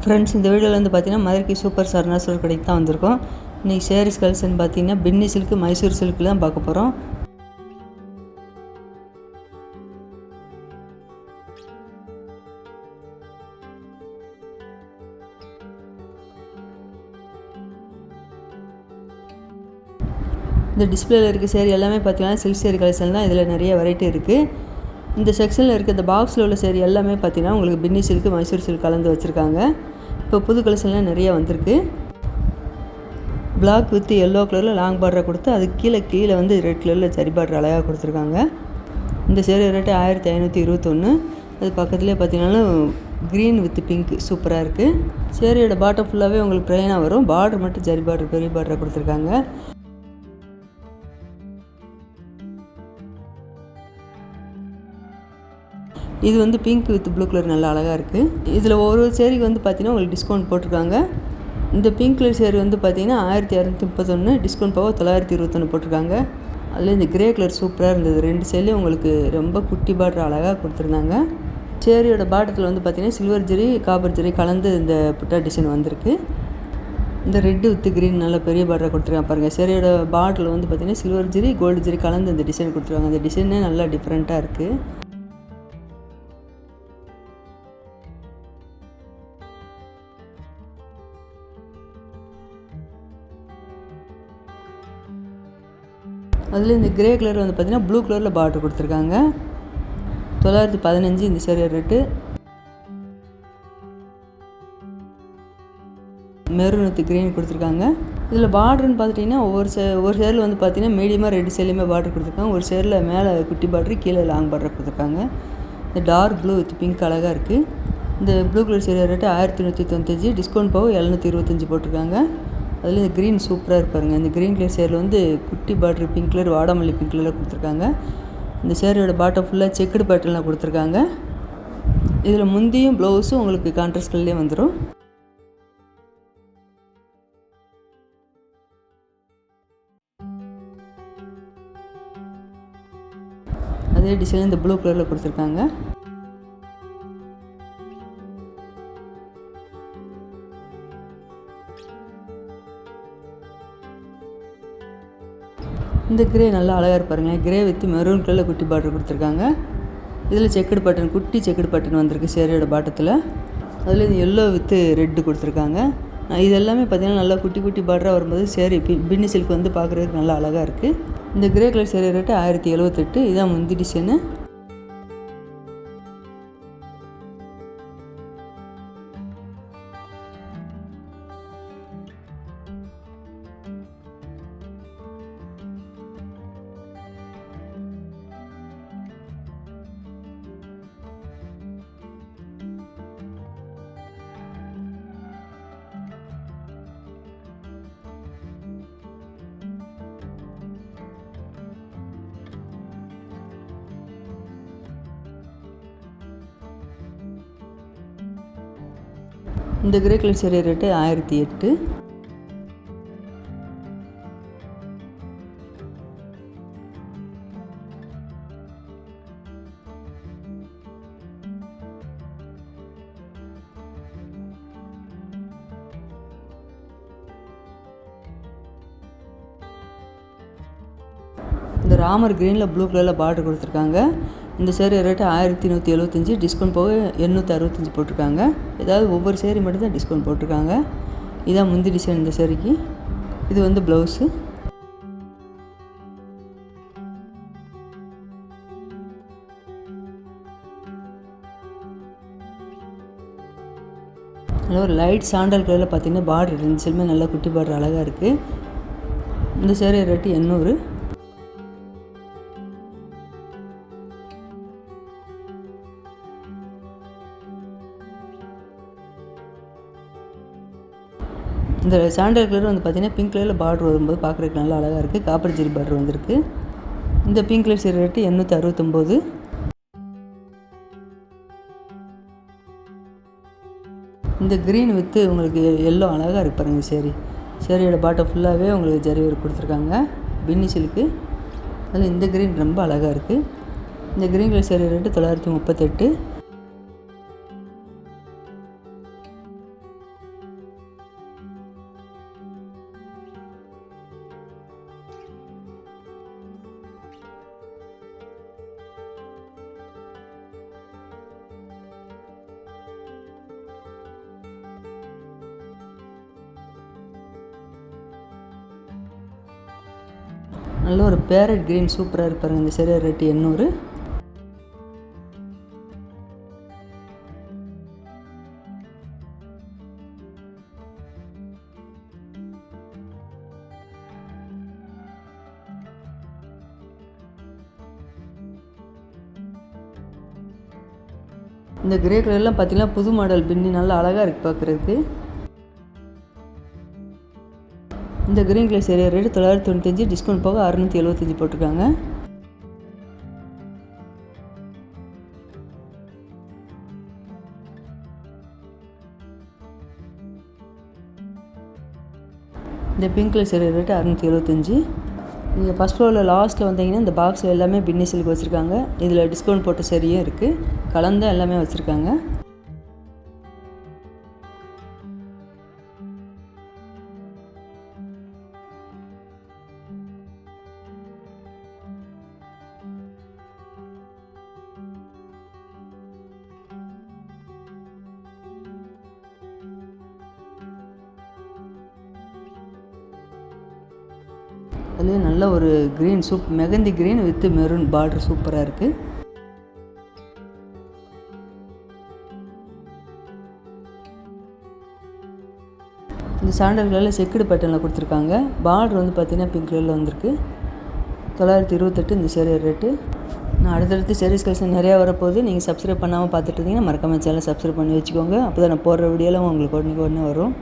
Friends, இந்த வீடியோவில் வந்து பார்த்தீங்கன்னா மதுரைக்கு சூப்பர் சரணா சில்க் கடைக்கு தான் வந்திருக்கோம். இன்றைக்கி சேரீஸ் கலெக்ஷன் பார்த்தீங்கன்னா பின்னி சில்க்கு, மைசூர் சில்க்கு தான் பார்க்க போகிறோம். இந்த டிஸ்பிளேல இருக்க சேரீ எல்லாமே பார்த்தீங்கன்னா சில்க் சேரீ கலெக்ஷன் தான். இதில் நிறைய வெரைட்டி இருக்குது. இந்த செக்ஷனில் இருக்க இந்த பாக்ஸில் உள்ள சேரீ எல்லாமே பார்த்தீங்கன்னா உங்களுக்கு பின்னி சில்க்கு, மைசூர் சில்க் கலந்து வச்சுருக்காங்க. இப்போ புது கலெக்ஷன்லாம் நிறைய வந்திருக்கு. பிளாக் வித் எல்லோ கலரில் லாங் பார்டரை கொடுத்து அதுக்கு கீழே வந்து ரெட் கலரில் சரி பார்டர் அழகாக கொடுத்துருக்காங்க. இந்த சேரீ ரேட்டு 1521. அது பக்கத்துலேயே பார்த்தீங்கன்னா க்ரீன் வித் பிங்க் சூப்பராக இருக்குது. சேரீயோட பாட்டம் ஃபுல்லாகவே உங்களுக்கு ப்ளைனாக வரும். பார்டர் மட்டும் ஜரி பார்டர் பெரிய பார்டரை கொடுத்துருக்காங்க. இது வந்து பிங்க் வித் ப்ளூ கலர் நல்லா அழகாக இருக்குது. இதில் ஒரு சேரீக்கு வந்து பார்த்திங்கன்னா உங்களுக்கு டிஸ்கவுண்ட் போட்டிருக்காங்க. இந்த பிங்க் கலர் சேரீ வந்து பார்த்திங்கன்னா 1631, டிஸ்கவுண்ட் போக 921 போட்டிருக்காங்க. அதில் இந்த கிரே கலர் சூப்பராக இருந்தது. 2 சேலையும் உங்களுக்கு ரொம்ப குட்டி பார்டர் அழகாக கொடுத்துருந்தாங்க. சேரீயோட பாட்டத்தில் வந்து பார்த்திங்கன்னா சில்வர் ஜெரி, காப்பர் ஜெரி கலந்து இந்த புட்டா டிசைன் வந்திருக்கு. இந்த ரெட்டு வித் க்ரீன் நல்ல பெரிய பார்டரை கொடுத்துருக்காங்க பாருங்கள். சேரீயோட பாட்டில் வந்து பார்த்திங்கன்னா சில்வர் ஜெரி, கோல்டு ஜெரி கலந்து இந்த டிசைன் கொடுத்துருக்காங்க. அந்த டிசைனே நல்லா டிஃப்ரெண்ட்டாக இருக்குது. அதில் இந்த கிரே கலர் வந்து பார்த்திங்கன்னா ப்ளூ கலரில் பார்டர் கொடுத்துருக்காங்க. 915 இந்த sari rate. Maroon with green கொடுத்துருக்காங்க. இதில் பார்டர்னு பார்த்துட்டிங்கன்னா ஒவ்வொரு சேரில் வந்து பார்த்திங்கன்னா மீடியமாக 2 சேலையுமே பார்டர் கொடுத்துருக்காங்க. ஒரு சேரில் மேலே குட்டி பார்டர், கீழே லாங் பார்டர் கொடுத்துருக்காங்க. இந்த டார்க் ப்ளூ வித் பிங்க் அழகாக இருக்குது. இந்த blue colour sari rate 1195, discount போக 725 போட்டிருக்காங்க. அதில் இந்த க்ரீன் சூப்பராக இருப்பாருங்க. இந்த க்ரீன் கலர் சேரில் வந்து குட்டி பார்டர் பிங்க் கலர், வாடாமல்லி பிங்க் கலரில் கொடுத்துருக்காங்க. இந்த சேரீயோட பாட்டம் ஃபுல்லாக செக்குடு பேட்டர்னில் கொடுத்துருக்காங்க. இதில் முந்தியும் ப்ளவுஸும் உங்களுக்கு கான்ட்ராஸ்ட் கலர்லேயே வந்துடும். அதே டிசைன் இந்த ப்ளூ கலரில் கொடுத்துருக்காங்க. இந்த கிரே நல்லா அழகாக இருப்பாருங்க. கிரே வித் மெரூன் கலரில் குட்டி பார்டர் கொடுத்துருக்காங்க. இதில் செக்குடு பட்டன், குட்டி செக்குடு பட்டன் வந்திருக்கு சேரீயோட பாட்டத்தில். அதில் இந்த எல்லோ வித் ரெட்டு கொடுத்துருக்காங்க. இது எல்லாமே பார்த்திங்கன்னா நல்லா குட்டி குட்டி பார்டராக வரும்போது சேரீ பின்னி சில்க் வந்து பார்க்குறதுக்கு நல்லா அழகாக இருக்குது. இந்த கிரே கலர் சேரீ ரேட்டு 1078. இதான் முந்தி டிசைனு. இந்த கிரே கலர் சேரீ ரேட்டு 1008. இந்த ராமர் க்ரீனில் ப்ளூ கலரில் பார்டர் கொடுத்துருக்காங்க. இந்த சேரீ ரேட்டு 1175, டிஸ்கவுண்ட் போக 865 போட்டிருக்காங்க. ஏதாவது ஒவ்வொரு சேரீ மட்டும் தான் டிஸ்கவுண்ட் போட்டிருக்காங்க. இதான் முந்தி டிசைன் இந்த சேரீக்கு. இது வந்து ப்ளவுஸு. நல்லா ஒரு லைட் சாண்டல் கலரில் பார்த்திங்கன்னா பார்டர் 2 சைடுமே நல்லா குட்டி பார்டர் அழகாக இருக்குது. இந்த சேரீ ரேட்டு 800. இந்த சாண்டல் கலர் வந்து பார்த்திங்கன்னா பிங்க் கலரில் பார்டர் வரும்போது பார்க்குறதுக்கு நல்லா அழகாக இருக்குது. காப்பர் ஜெரி பார்டர் வந்திருக்கு. இந்த பிங்க் கலர் சேரீ ரேட்டு 869. இந்த க்ரீன் வித்து உங்களுக்கு எல்லோ அழகாக இருக்கு பாருங்கள். சேரீயோட பாட்டம் ஃபுல்லாகவே உங்களுக்கு ஜரி ஒர்க் கொடுத்துருக்காங்க. பின்னி சில்க்கு. அதில் இந்த க்ரீன் ரொம்ப அழகாக இருக்குது. இந்த க்ரீன் கலர் சேரீ ரேட்டு 938. நல்ல ஒரு பேரட் க்ரீன் சூப்பராக இருப்பாருங்க. இந்த சேரீ ரேட்டு 800. இந்த கிரே கலர்லாம் பார்த்தீங்கன்னா புது மாடல் பின்னி நல்லா அழகாக இருக்குது பார்க்குறதுக்கு. இந்த green colour sari rate 995, discount போக 675 போட்டிருக்காங்க. இந்த பிங்க் கலர் சேரீ ரேட்டு 675. நீங்கள் ஃபஸ்ட் ஃப்ளோரில் லாஸ்ட்டில் வந்தீங்கன்னா இந்த பாக்ஸில் எல்லாமே பின்னி சில்க் வச்சுருக்காங்க. இதில் டிஸ்கவுண்ட் போட்ட சேரீயும் இருக்குது, கலந்து எல்லாமே வச்சுருக்காங்க. அதுலேயே நல்ல ஒரு green mehndi green with maroon border சூப்பராக இருக்குது. இந்த சாண்டல் கலரில் செக்குடு பேட்டர்னில் கொடுத்துருக்காங்க. பார்டர் வந்து பார்த்திங்கன்னா பிங்க் கலரில் வந்திருக்கு. 928 இந்த சேரீ ரேட்டு. நான் அடுத்தடுத்து சேரீஸ் கலெக்ஷன் நிறையா வரப்போகுது. நீங்கள் சப்ஸ்கிரைப் பண்ணாமல் பார்த்துட்டு இருந்தீங்கன்னா மறக்காம சேனலை சப்ஸ்கிரைப் பண்ணி வச்சுக்கோங்க. அப்போ தான் நான் போடுற வீடியோலாம் உங்களுக்கு உடனே வரும்.